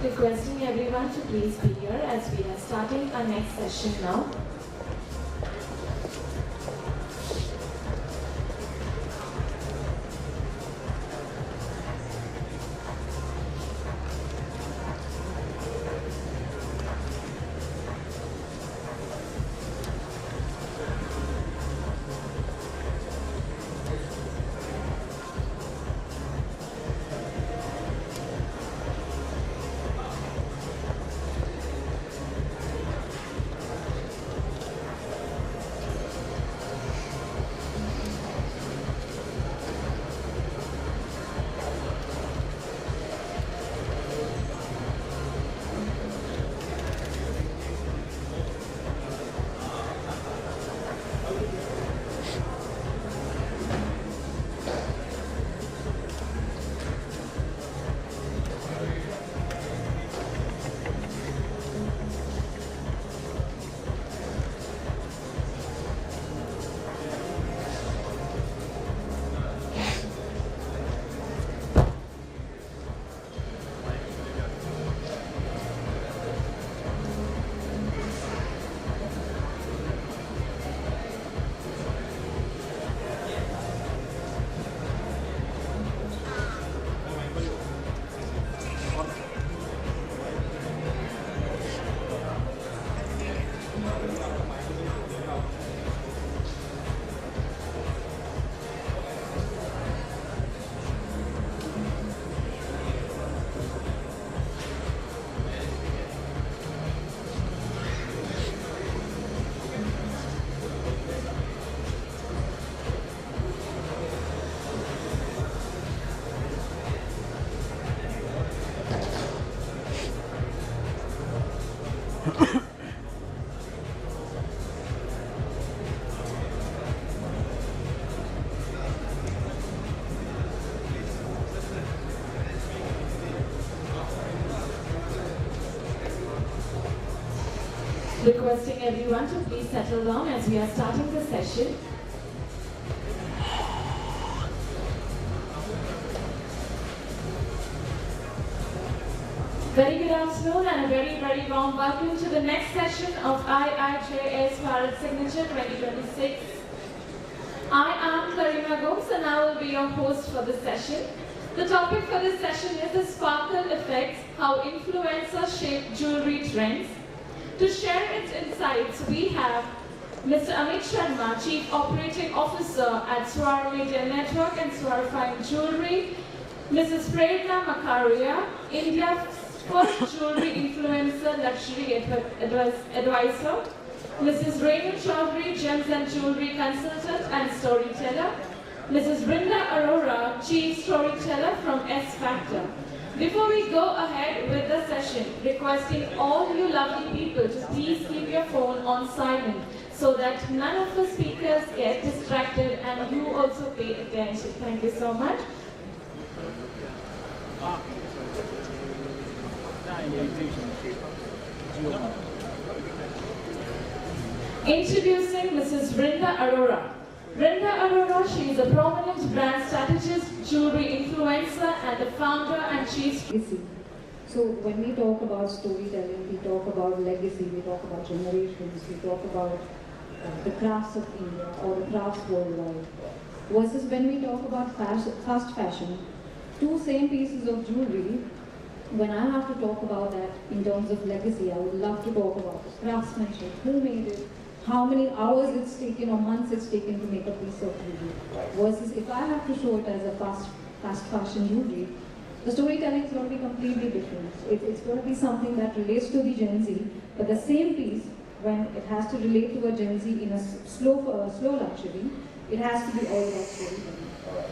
Requesting everyone to please be here as we are starting our next session now. Requesting everyone to please settle down as we are starting the session. Very good afternoon and a very warm welcome to the next session of IIJS Bharat Signature 2026. I am Karima Gomes and I will be your host for this session. The topic for this session is the sparkle effects, how influencers shape jewelry trends. To share its insights, we have Mr. Amit Sharma, Chief Operating Officer at Swar Media Network and Swar Fine Jewelry, Mrs. Prerna Makaria, India's first jewelry influencer luxury advisor, Mrs. Renu Chaudhary, Gems and Jewelry Consultant and Storyteller, Mrs. Brinda Arora, Chief Storyteller from S Factor. Before we go ahead with the session, requesting all you lovely people to please keep your phone on silent so that none of the speakers get distracted and you also pay attention. Thank you so much. Introducing Mrs. Brinda Arora. Brinda Arora, she is a prominent brand strategist, jewelry influencer, and the founder and chief. So when we talk about storytelling, we talk about legacy, we talk about generations, we talk about the crafts of India or the crafts worldwide. Versus when we talk about fast fashion, two same pieces of jewelry, when I have to talk about that in terms of legacy, I would love to talk about the craftsmanship, who made it, how many hours it's taken or months it's taken to make a piece of jewelry. Versus if I have to show it as a fast fashion jewelry, the storytelling is going to be completely different. It's going to be something that relates to the Gen Z, but the same piece, when it has to relate to a Gen Z in a slow luxury, it has to be all about storytelling. Alright.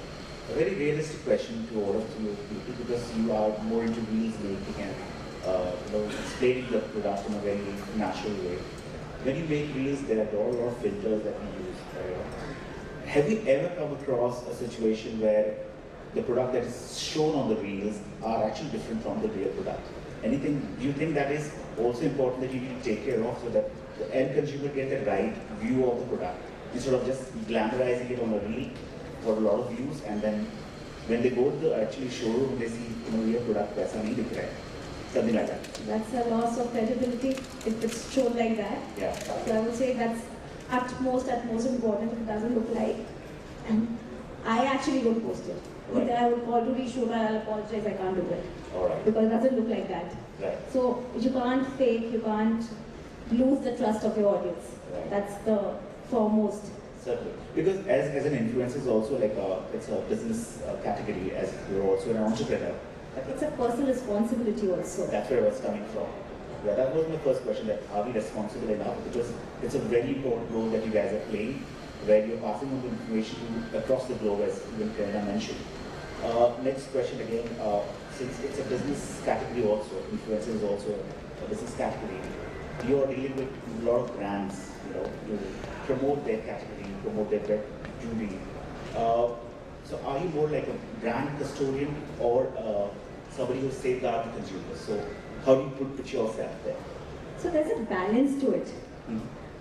A very realistic question to all of you people, because you are more into reels making and explaining the product in a very natural way. When you make reels, there are a lot of filters that we use. Have you ever come across a situation where the product that is shown on the reels are actually different from the real product? Anything, do you think that is also important that you need to take care of so that the end consumer get the right view of the product instead of just glamorizing it on a reel for a lot of views, and then when they go to the actually showroom, they see real product, paisa nahi dikh raha hai. Something like that. That's a loss of credibility if it's shown like that. Yeah. So I would say that's at most important if it doesn't look like. And I actually don't post it. Right. Either I would call to reshoot or I'll apologize, I can't do it. All right. Because it doesn't look like that. Right. So you can't fake, you can't lose the trust of your audience. Right. That's the foremost. Certainly. Because as an influencer is also like it's a business category, as you're also an entrepreneur. But it's a personal responsibility also. That's where I was coming from. Yeah, that was my first question, that are we responsible enough? Because it's a very important role that you guys are playing, where you're passing on the information to across the globe, as even Prerna mentioned. Next question again, since it's a business category also, influencer is also a business category, you're dealing with a lot of brands, you promote their category, promote their jewelry. So are you more like a brand custodian or somebody who safeguards the consumers? So how do you put yourself there? So there's a balance to it,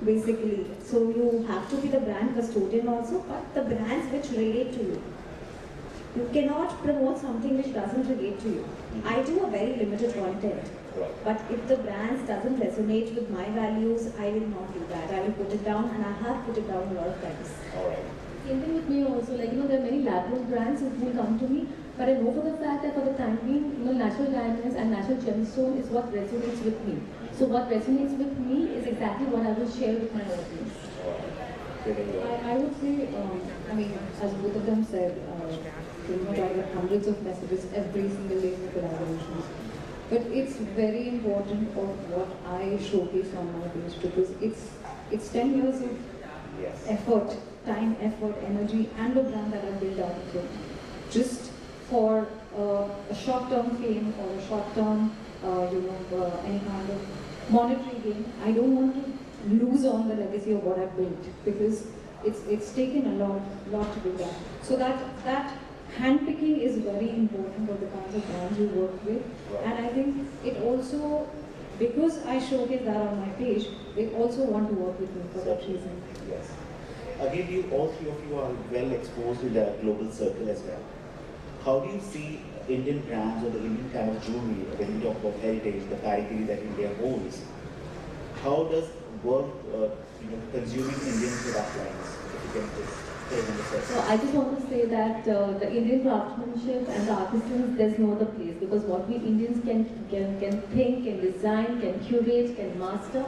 basically. So you have to be the brand custodian also, but the brands which relate to you. You cannot promote something which doesn't relate to you. I do a very limited content, Right. but if the brands doesn't resonate with my values, I will not do that. I will put it down, and I have put it down a lot of times. All right. Same thing with me also, like, there are many lab-grown brands who will come to me, but I know for the fact that for the time being, natural diamonds and natural gemstone is what resonates with me. So what resonates with me is exactly what I will share with my audience. All right. Very well. I would say, as both of them said, I get hundreds of messages every single day for collaborations. But it's very important of what I showcase on my page, because it's 10 years of Yes. effort, time, effort, energy, and a brand that I've built out of it. Just for a short-term fame or a short-term, any kind of monetary gain, I don't want to lose on the legacy of what I've built, because it's taken a lot to do that. So that handpicking is very important of the kinds of brands you work with, and I think it also, because I showcase that on my page, they also want to work with me for that reason. Yes. Again, all three of you are well exposed in the global circle as well. How do you see Indian brands or the Indian kind of jewelry, when we talk about heritage, the pedigree that India holds? How does work, consuming Indian product lines? If you can just put it in the So I just want to say that the Indian craftsmanship and the artisans, there's no other place, because what we Indians can think, can design, can curate, can master,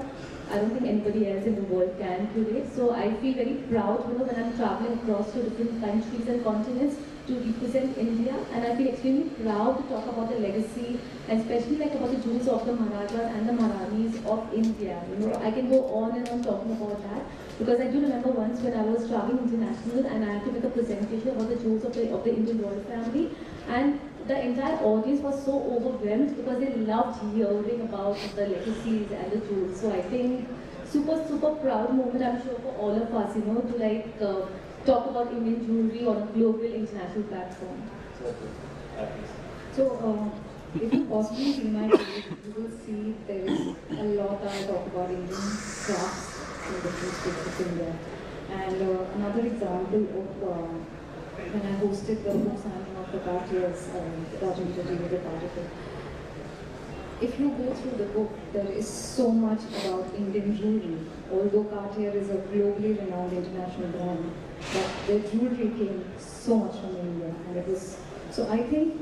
I don't think anybody else in the world can curate. So I feel very proud, when I'm traveling across to different countries and continents to represent India, and I feel extremely proud to talk about the legacy, and especially about the jewels of the Maharajas and the Maharanis of India. I can go on and on talking about that, because I do remember once when I was traveling international and I had to make a presentation about the jewels of the Indian royal family, and the entire audience was so overwhelmed because they loved hearing about the legacies and the jewels. So I think super proud moment, I'm sure, for all of us, to talk about Indian jewelry on a global international platform. So, if you possibly see my page, you will see there is a lot I talk about Indian crafts in different states of India. And another example of when I hosted the book signing of the Cartier's Rajendra article. If you go through the book, there is so much about Indian jewelry. Although Cartier is a globally renowned international brand, but their jewelry came so much from India, and it was. So I think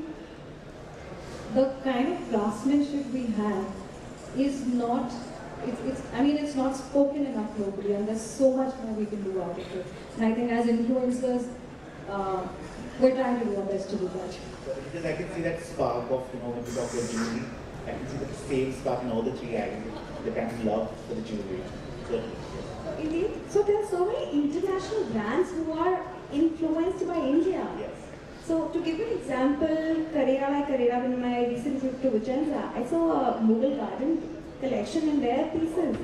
the kind of craftsmanship we have is not. It's not spoken enough globally, and there's so much more we can do out of it. And I think as influencers, we're trying to do our best to do that. Because I can see that spark of, when we talk about jewelry, I can see the same spark in all the three items, the kind of love for the jewelry. So, Indeed. So there are so many international brands who are influenced by India. yes. So to give you an example, Carrera by Carrera, when my recent trip to Vicenza, I saw a Mughal garden collection in their pieces.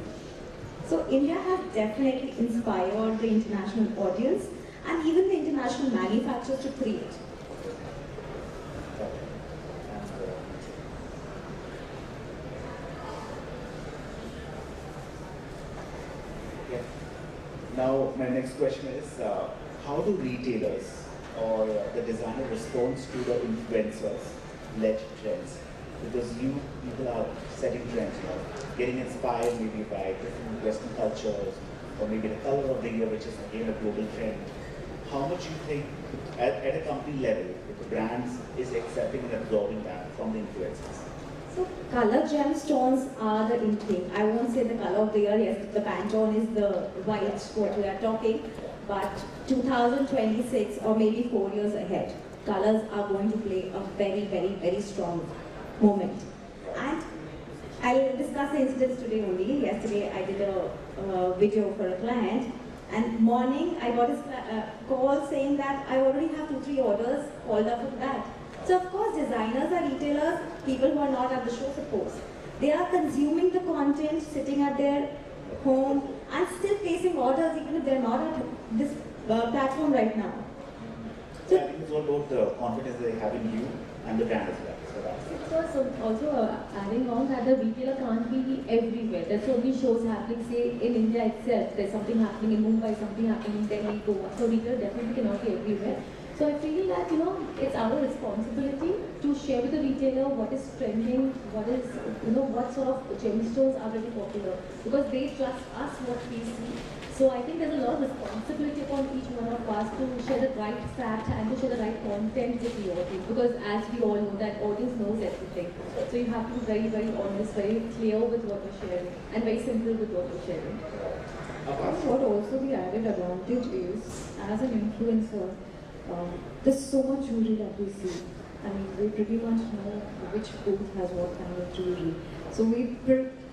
So India has definitely inspired the international audience and even the international manufacturers to create. Yeah. Now, my next question is, how do retailers or the designer respond to the influencers-led trends? because you people are setting trends, getting inspired maybe by different Western cultures, or maybe the color of the year, which is again a global trend. How much you think at a company level, if the brands is accepting and absorbing that from the influencers? So color gemstones are the in thing. I won't say the color of the year. Yes, the Pantone is the white what we are talking. But 2026 or maybe 4 years ahead, colors are going to play a very, very, very strong moment. And I'll discuss the incidents today only. Yesterday I did a video for a client, and morning I got a call saying that I already have 2-3 orders called up for that. So of course designers are retailers, people who are not at the show suppose. They are consuming the content, sitting at their home and still placing orders even if they're not at this platform right now. So I think it's all about the confidence they have in you and the brand as well. So that's it. It's also adding on that the retailer can't be everywhere. There's so many shows happening, say in India itself, there's something happening in Mumbai, something happening in Delhi, Goa. So retailer definitely cannot be everywhere. So I feel that, it's our responsibility to share with the retailer what is trending, what is, what sort of gemstones are very popular. Because they trust us what we see. So I think there's a lot of responsibility upon each one of us to share the right fact and to share the right content with the audience. Because as we all know, that audience knows everything. So you have to be very, very honest, very clear with what you're sharing, and very simple with what you're sharing. What also the added advantage is, as an influencer, there's so much jewelry that we see. I mean, we pretty much know which booth has what kind of jewelry. So we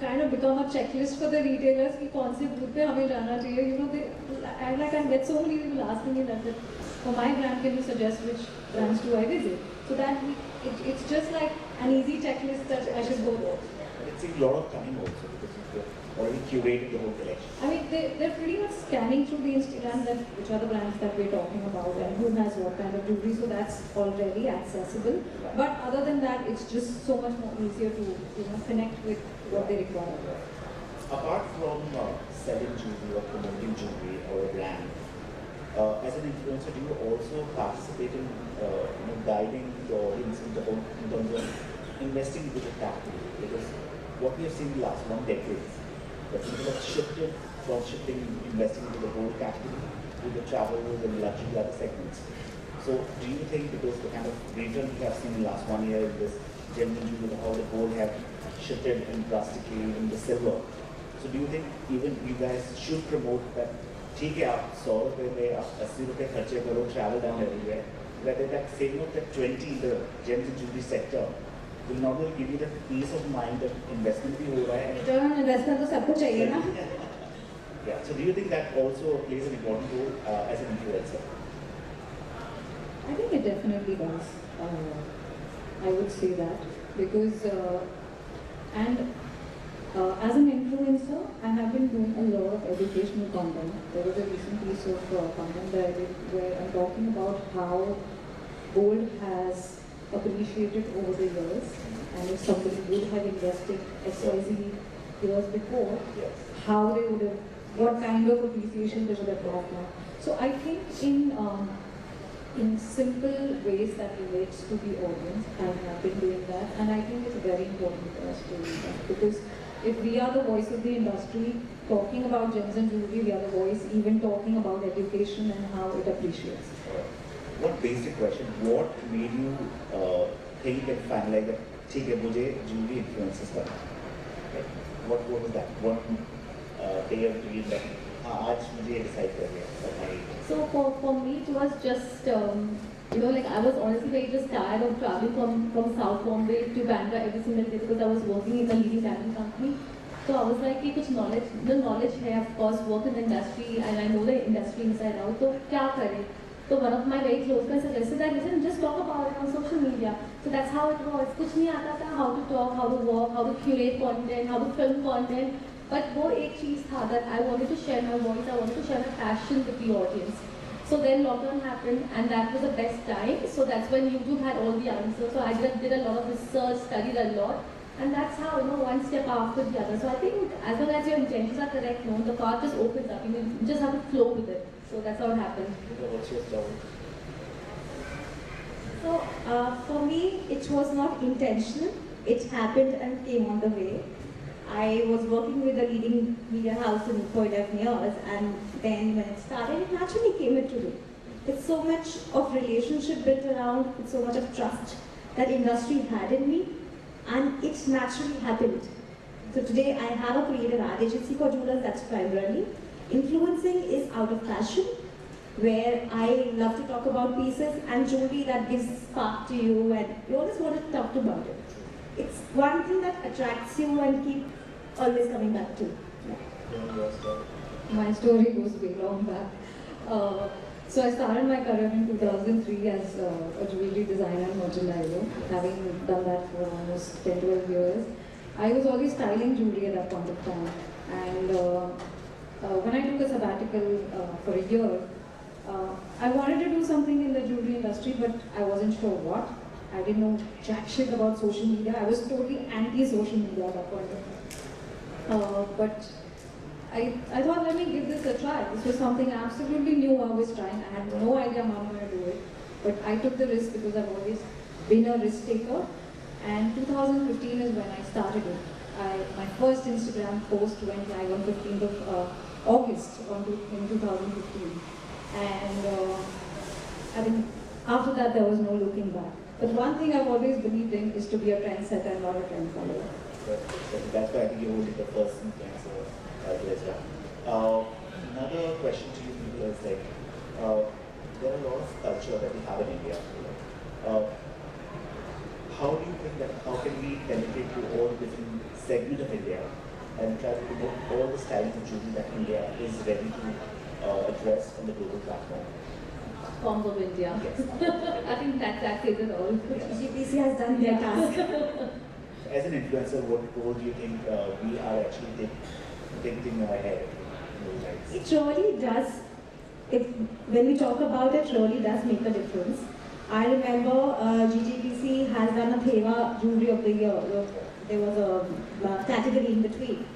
kind of become a checklist for the retailers कि कौन से booth पे हमें जाना चाहिए. I can get so many people asking me that for my brand, can you suggest which brands do I visit? So that it's just like an easy checklist that I should go there. It's a lot of time also because you've already curated the whole collection. I mean, they're pretty much scanning through the Instagram that which are the brands that we're talking about and who has what kind of jewelry, so that's already accessible. But other than that, it's just so much more easier to connect with what they require. Apart from selling jewelry or promoting jewelry or a brand, as an influencer, do you also participate in guiding the audience in terms of investing into the capital? Because what we have seen in the last 1 decade, that people have shifted from investing into the gold category to the travel and luxury other segments. So do you think, because the kind of return we have seen in the last 1 year in this genuine jewelry, how the gold have shifted and drastically in the silver, so do you think even you guys should promote that, ठीक है आप 100 रुपए में आप 80 रुपए खर्चे करो, travel down everywhere, rather that saving of that 20 in the gems and jewelry sector will not only give you the peace of mind that investment भी हो रहा है. Return on investment तो सबको चाहिए ना. Yeah. So do you think that also plays an important role as an influencer? I think it definitely does. I would say that because as an influencer, I have been doing a lot of educational content. There was a recent piece of content that I did where I'm talking about how gold has appreciated over the years, and if somebody would have invested XYZ years before, Yes. how they would have, what kind of appreciation they would have had now. So I think in simple ways that relates to the audience, I have been doing that, and I think it's very important for us to do that, because if we are the voice of the industry talking about gems and jewelry, we are the voice even talking about education and how it appreciates. One basic question: what made you think and finalize that? ठीक है, मुझे jewelry influences करना है. What was that? One day of dream that आज मुझे ये decide कर लिया. So for me, it was just, I was honestly very just tired of traveling from South Bombay to Bandra every single day because I was working in a leading diamond company. So I was like, कि कुछ knowledge है, of course, work in the industry and I know the industry inside out. तो क्या करें? So one of my very close friends suggested that, listen, just talk about it on social media. So that's how it was. कुछ नहीं आता था, how to talk, how to walk, how to curate content, how to film content. But वो एक चीज था that I wanted to share my voice, I wanted to share my passion with the audience. So then lockdown happened and that was the best time. So that's when YouTube had all the answers. So I did a lot of research, studied a lot. And that's how, one step after the other. So I think as long as your intentions are correct, the path just opens up. You just have to flow with it. So that's how it happened. What's your story? So For me, it was not intentional. it happened and came on the way. I was working with a leading media house in for 11 years, and then when it started, it naturally came into me. It's so much of relationship built around, it's so much of trust that industry had in me, and it naturally happened. So today I have a creative ad agency for jewelers that's primarily. Influencing is out of passion, where I love to talk about pieces and jewelry that gives spark to you, and you always want to talk about it. It's one thing that attracts you and keep always coming back to. Yeah. My story goes way long back. So I started my career in 2003 as a jewelry designer and merchandiser, having done that for almost 10-12 years. I was always styling jewelry at that point of time. And when I took a sabbatical for a year, I wanted to do something in the jewelry industry, but I wasn't sure what. I didn't know jack shit about social media. I was totally anti-social media at that point of time. But I thought, let me give this a try. This was something absolutely new I was trying. I had no idea how I'm going to do it. But I took the risk because I've always been a risk taker. And 2015 is when I started it. My first Instagram post went live on 15th of August in 2015. And I think after that there was no looking back. But one thing I've always believed in is to be a trendsetter and not a trend follower. That's why I think you only the first influencer as well. Another question to you is like, there are a lot of culture that we have in India. How do you think that, how can we penetrate to all different segments of India and try to promote all the styles of jewelry that India is ready to address on the global platform? Forms of India. Yes. I think that says it all. Yes. GPC has done their task. As an influencer, what role do you think we are actually taking ahead in those lights? It really does. When we talk about it, really does make a difference. I remember GGPC has done a Theva Jewelry of the Year. There was a category in between.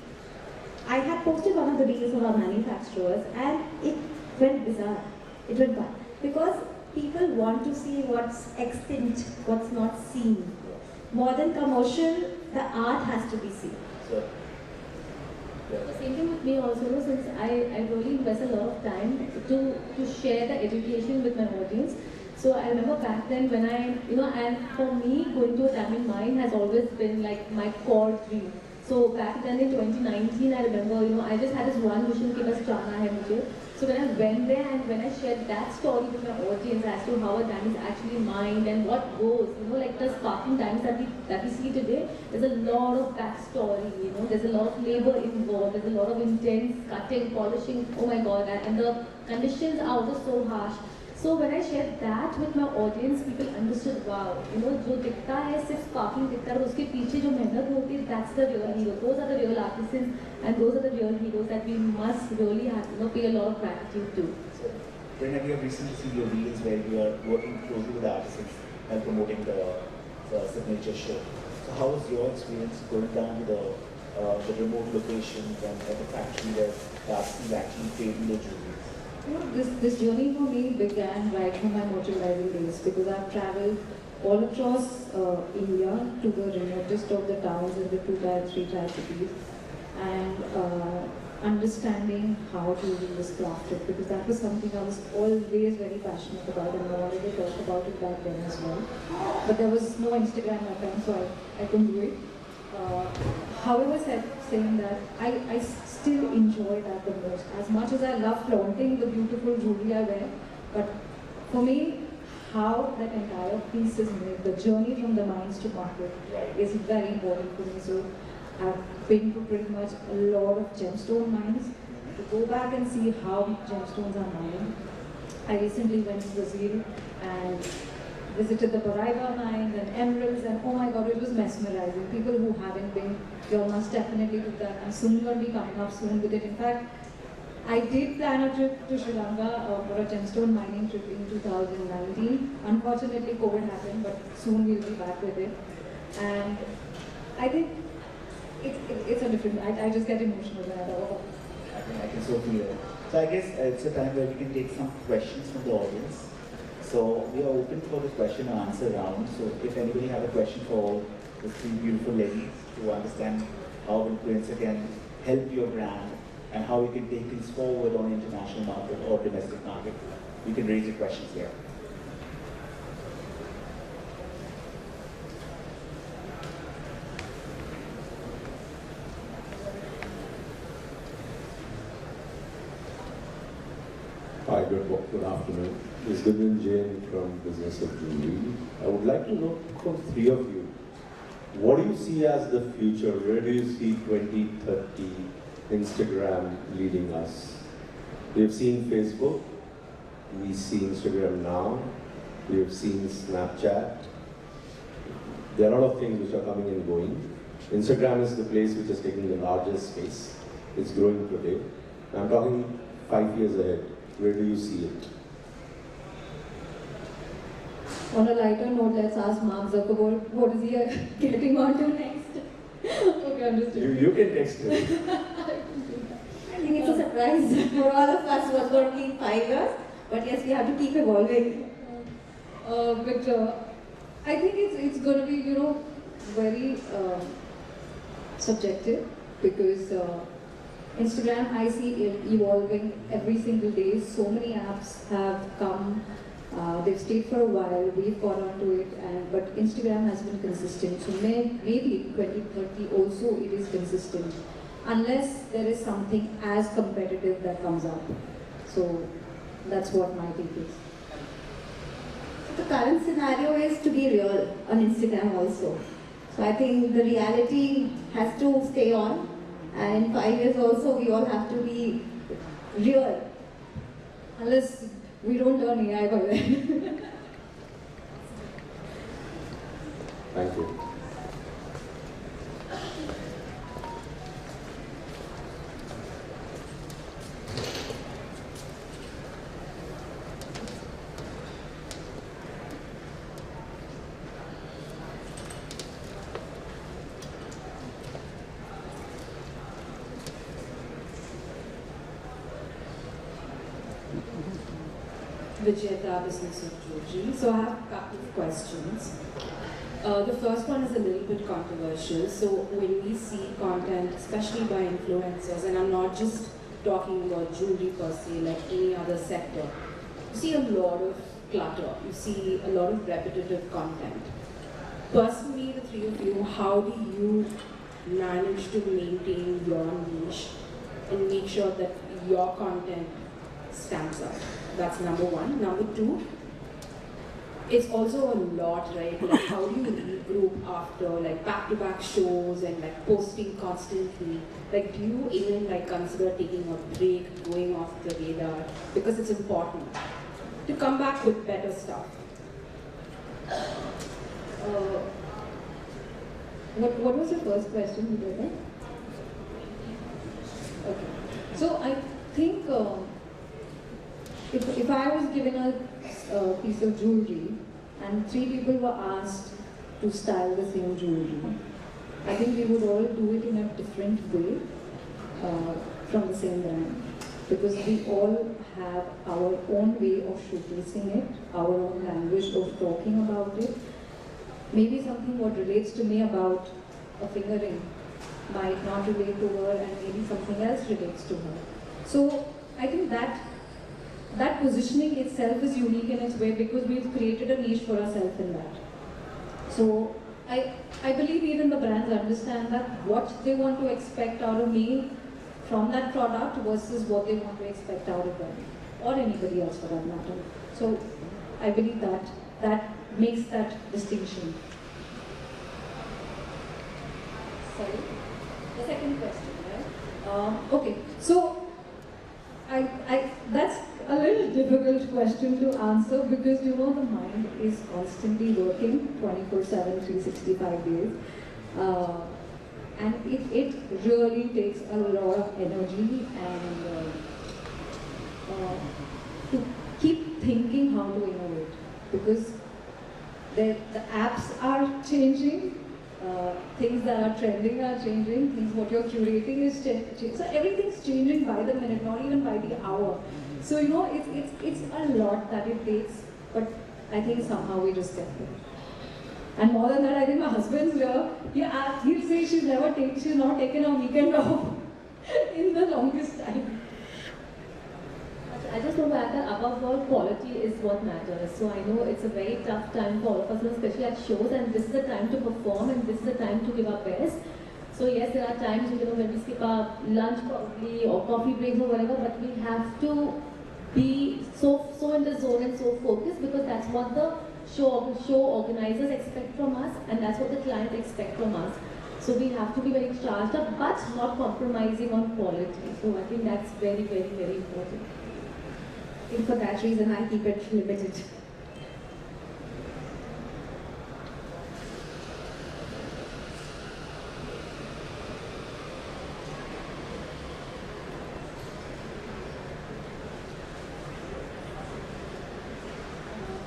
I had posted one of the reels of our manufacturers, and it went bizarre. It went bad. Because people want to see what's extinct, what's not seen. More than commercial, the art has to be seen. So, The same thing with me also, no, since I really invest a lot of time to share the education with my audience. So I remember back then when and for me, going to a diamond mine has always been like my core dream. So back then in 2019, I remember, I just had this one vision कि बस जाना है मुझे. So when I went there and when I shared that story with my audience as to how a diamond is actually mined and what goes, like the sparkling diamonds that we see today, there's a lot of backstory, there's a lot of labor involved, there's a lot of intense cutting, polishing, oh my god, and the conditions are also so harsh. So when I shared that with my audience, people understood, wow, जो दिखता है सिर्फ sparkling दिखता है, उसके पीछे जो मेहनत होती है, that's the real hero. Those are the real artisans, and those are the real heroes that we must really have, pay a lot of gratitude to. So, Prerna, we have recently seen your reels where you are working closely with the artisans and promoting the signature show. So how was your experience going down to the remote locations and at the factory where the artisans actually trading their jewelry? This journey for me began right from my merchandising days because I've traveled all across India to the remotest of the towns in the 2-tier, 3-tier cities, and understanding how to do this crafted, because that was something I was always very passionate about and I wanted to talk about it back then as well. But there was no Instagram at that time, so I couldn't do it. However, saying that, I still enjoy that the most. As much as I love flaunting the beautiful jewelry I wear, but for me, how that entire piece is made, the journey from the mines to market is very important for me. So I've been to pretty much a lot of gemstone mines to go back and see how gemstones are mined. I recently went to Brazil and visited the Paraiba mines and emeralds, and oh my god, it was mesmerizing. People who haven't been, you must definitely do that. I'm soon going to be coming up soon with it. In fact, I did plan a trip to Sri Lanka for a gemstone mining trip in 2019. Unfortunately, COVID happened, but soon we'll be back with it. And I think it's a different, I just get emotional when I talk about it. I can so feel it. So I guess it's a time where we can take some questions from the audience. So we are open for the question and answer round. So if anybody have a question for the three beautiful ladies to understand how influencer can help your brand and how you can take things forward on international market or domestic market. You can raise your questions here. Hi, good afternoon. This is Gunjan Jain from Business of Jewelry. I would like to know from three of you, what do you see as the future? Where do you see 2030 Instagram leading us? We've seen Facebook, we see Instagram now, we've seen Snapchat. There are a lot of things which are coming and going. Instagram is the place which is taking the largest space. It's growing today. I'm talking 5 years ahead. Where do you see it? On a lighter note, let's ask Mark Zuckerberg, what is he getting on to next? Okay, understood. You can text him. I think it's a surprise for all of us what's going to be in 5 years. But yes, we have to keep evolving. I think it's going to be, very subjective because Instagram I see it evolving every single day. So many apps have come. They've stayed for a while. We've got onto it, but Instagram has been consistent. So maybe 2030 also it is consistent, unless there is something as competitive that comes up. So that's what my take is. The current scenario is to be real on Instagram also. So I think the reality has to stay on, and in 5 years also we all have to be real. Unless we don't learn AI by then. Thank you. Vijayata, Business of Jewelry. So I have a couple of questions. The first one is a little bit controversial. So when we see content, especially by influencers, and I'm not just talking about jewelry per se, like any other sector, you see a lot of clutter. You see a lot of repetitive content. Personally, the three of you, how do you manage to maintain your niche and make sure that your content stands out? That's number one. Number two, it's also a lot, right? Like how do you regroup after like back-to-back shows and like posting constantly? Like do you even like consider taking a break, going off the radar? Because it's important to come back with better stuff. What was your first question, Vijayata? Okay. So I think if I was given a piece of jewelry and three people were asked to style the same jewelry, I think we would all do it in a different way from the same brand, because we all have our own way of showcasing it, our own language of talking about it. Maybe something what relates to me about a finger ring might not relate to her, and maybe something else relates to her. So I think that positioning itself is unique in its way because we've created a niche for ourselves in that. So I believe even the brands understand that what they want to expect out of me from that product versus what they want to expect out of them, or anybody else for that matter. So I believe that makes that distinction. Sorry? The second question, right? Okay, so that's a little difficult question to answer because the mind is constantly working 24/7, 365 days. And it really takes a lot of energy and to keep thinking how to innovate, because the apps are changing, things that are trending are changing, things what you're curating is changing. So everything's changing by the minute, not even by the hour. So it's a lot that it takes, but I think somehow we just get there. And more than that, I think my husband's here. He'll say she's not taken a weekend off in the longest time. I just want to add that above all, quality is what matters. So I know it's a very tough time for all of us, especially at shows, and this is the time to perform and this is the time to give our best. So yes, there are times when we skip our lunch probably or coffee breaks or whatever, but we have to be so in the zone and so focused, because that's what the show organizers expect from us, and that's what the client expect from us. So we have to be very charged up, but not compromising on quality. So I think that's very, very, very important. I think for that reason, I keep it limited.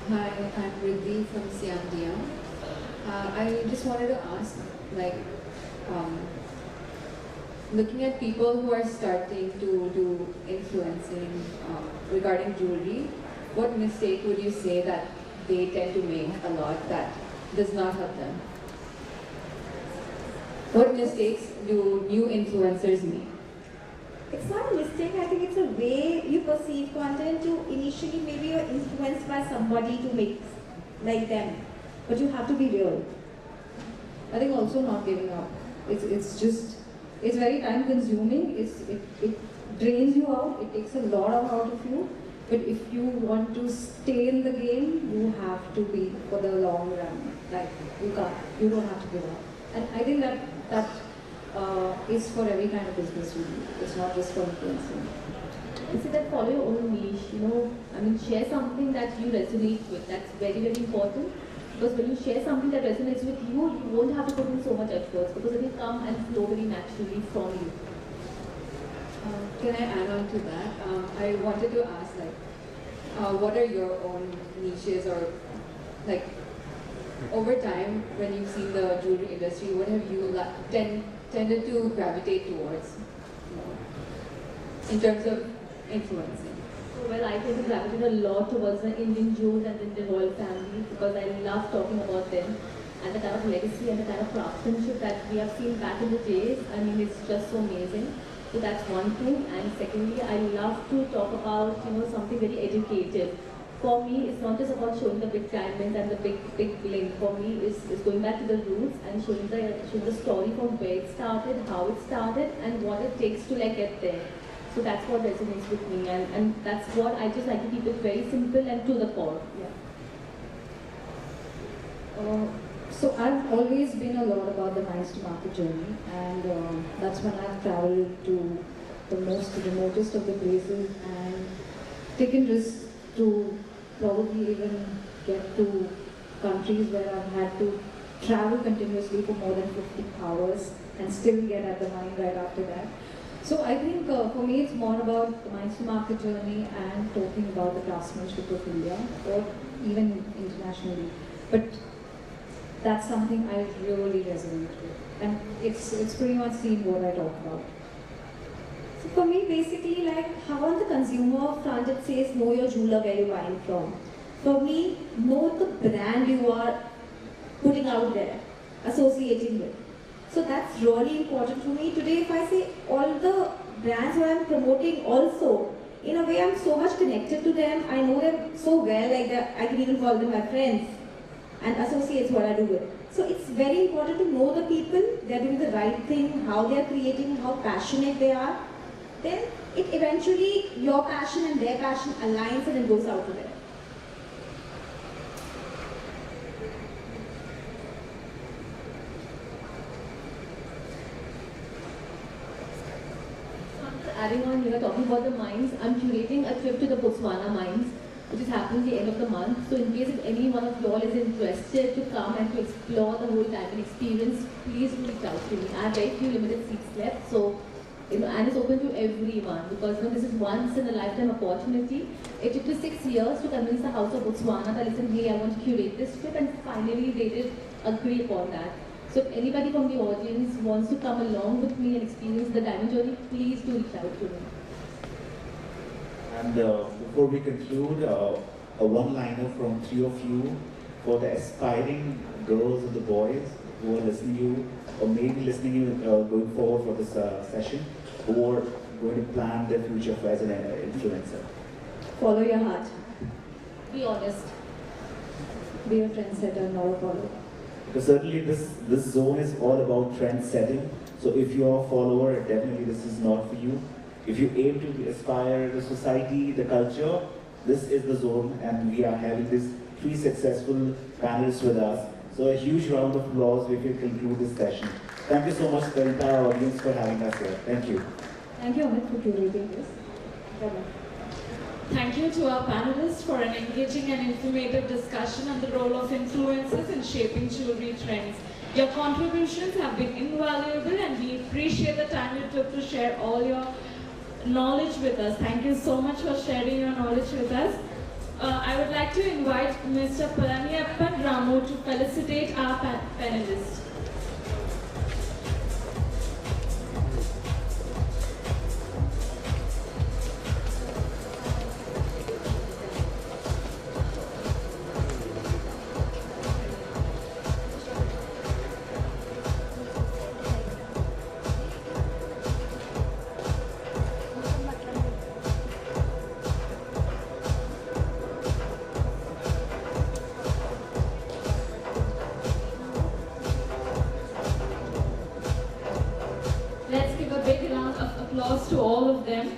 Hi, I'm Riddhi from Siam. I just wanted to ask, looking at people who are starting to do influencing regarding jewelry, what mistake would you say that they tend to make a lot that does not help them? What mistakes do new influencers make? It's not a mistake, I think it's a way you perceive content. You initially maybe you're influenced by somebody to make like them, but you have to be real. I think also not giving up. It's very time consuming. It drains you out. It takes a lot out of you. But if you want to stay in the game, you have to be for the long run. Like you don't have to give up. And I think that is for every kind of business you do. It's not just for influencing. You see that follow your own niche, share something that you resonate with. That's very, very important. Because when you share something that resonates with you, you won't have to put in so much effort, because it will come and flow very naturally from you. Can I add on to that? I wanted to ask, what are your own niches, or over time, when you've seen the jewelry industry, what have you tended to gravitate towards, in terms of influencing? Well, I tend to gravitate a lot towards the Indian jewels and the royal family, because I love talking about them and the kind of legacy and the kind of craftsmanship that we have seen back in the days. It's just so amazing. So that's one thing. And secondly, I love to talk about something very educative. For me, it's not just about showing the big diamonds and the big bling. For me, it's going back to the roots and showing the story from where it started, how it started, and what it takes to get there. So that's what resonates with me, and that's what I just like to keep it very simple and to the core. Yeah. So I've always been a lot about the minds to market journey, and that's when I've traveled to the most remotest of the places and taken risks to probably even get to countries where I've had to travel continuously for more than 50 hours and still get at the mind right after that. So I think for me it's more about the minds to market journey and talking about the craftsmanship of India, or even internationally. But that's something I really resonate with, and it's pretty much seen what I talk about. So for me, basically, how on the consumer front it says know your jeweler, where you're buying from. For me, know the brand you are putting out there, associating with. So that's really important for me. Today, if I say all the brands that I'm promoting also, in a way I'm so much connected to them, I know them so well, that I can even call them my friends and associates what I do with. So it's very important to know the people, they're doing the right thing, how they're creating, how passionate they are. Then it eventually, your passion and their passion aligns and it goes out to them. Adding on, talking about the mines, I'm curating a trip to the Botswana mines, which is happening the end of the month. So in case if any one of y'all is interested to come and to explore the whole diamond experience, please do reach out to me. I have very few limited seats left, so and it's open to everyone, because this is once in a lifetime opportunity. It took me 6 years to convince the House of Botswana that listen, hey, I want to curate this trip, and finally they did agree upon that. So if anybody from the audience wants to come along with me and experience the diamond journey, please do reach out to me. And before we conclude, a one-liner from three of you for the aspiring girls or the boys who are listening to you, or maybe listening to you going forward for this session, who are going to plan their future as an influencer? Follow your heart. Be honest. Be a trendsetter, not a follower. Because certainly this zone is all about trend setting. So if you're a follower, definitely this is not for you. If you aim to aspire the society, the culture, this is the zone, and we are having these 3 successful panelists with us. So a huge round of applause if we conclude this session. Thank you so much, the entire audience, for having us here. Thank you. Thank you, Amit, for curating this. Thank you to our panelists for an engaging and informative discussion on the role of influencers in shaping jewelry trends. Your contributions have been invaluable, and we appreciate the time you took to share all your knowledge with us. Thank you so much for sharing your knowledge with us. I would like to invite Mr. Palaniappan Ramu to felicitate our panelists. Let's give a big round of applause to all of them.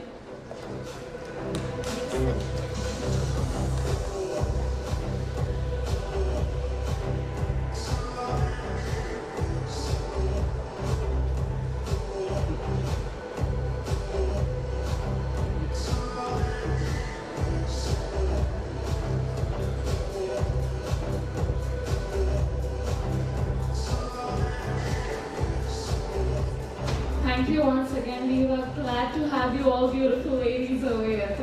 Thank you once again. We were glad to have you all beautiful ladies over here.